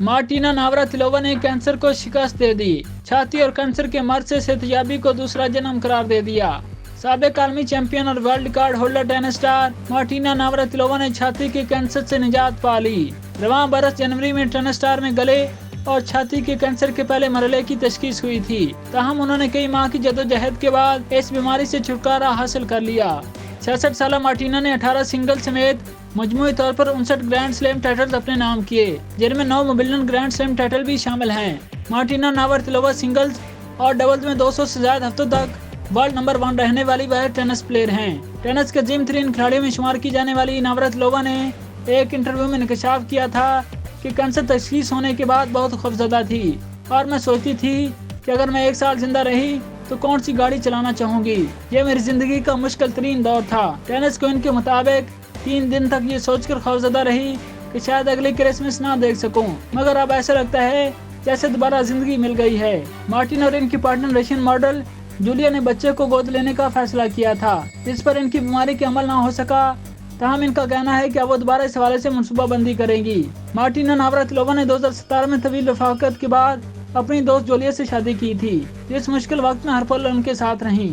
Martina Navratilova ने cancer को शिकस्त दे दी। छाती और कैंसर के मर्ज से सेहतयाबी को दूसरा जन्म करार दे दिया। साबिक आलमी चैंपियन और world record holder tennis star Martina Navratilova ने छाती के कैंसर से निजात पा ली। रवां बरस जनवरी में टेनिस स्टार में गले और छाती के कैंसर के पहले मरहले की तशखीस हुई थी। ताहम उन्होंने कई माह की जदोजहद के बाद इस बीमारी से छुटकारा हासिल कर लिया। 66 साल मार्टिना ने 18 सिंगल समेत मजमूई तौर पर 59 ग्रैंड स्लैम टाइटल्स अपने नाम किए, जिनमें 9 विंबलडन ग्रैंड स्लैम टाइटल भी शामिल हैं। मार्टिना नावरातिलोवा सिंगल्स और डबल्स में 200 से ज्यादा हफ्तों तक वर्ल्ड नंबर 1 रहने वाली वह टेनिस प्लेयर हैं। टेनिस के जिम 3 खिलाड़ियों में शुमार की जाने वाली नावरातिलोवा ने एक इंटरव्यू में इंकशाफ किया था कि कैंसर तशखीस होने के बाद बहुत खौफजदा थी और मैं सोचती थी कि अगर मैं 1 साल जिंदा रही तो कौन सी गाड़ी चलाना चाहूंगी। यह मेरी जिंदगी का मुश्किल तरीन दौर था। टेनिस क्वीन के मुताबिक 3 दिन तक ये सोचकर खौफजदा रही कि शायद अगली क्रिसमस ना देख सकूं, मगर अब ऐसा लगता है जैसे दोबारा जिंदगी मिल गई है। मार्टिन और इनकी पार्टनर रशियन मॉडल जूलिया ने बच्चे को गोद लेने का फैसला किया था, जिस पर इनकी बीमारी के अमल ना हो सका। ताहम इनका कहना है कि अब वो दोबारा इस हवाले से मनसूबाबंदी करेंगी। मार्टिना नावरातिलोवा ने 2017 में तवील रफाकत के बाद अपनी दोस्त जूलिया से शादी की थी, जिस मुश्किल वक्त में हर पल उनके साथ रही।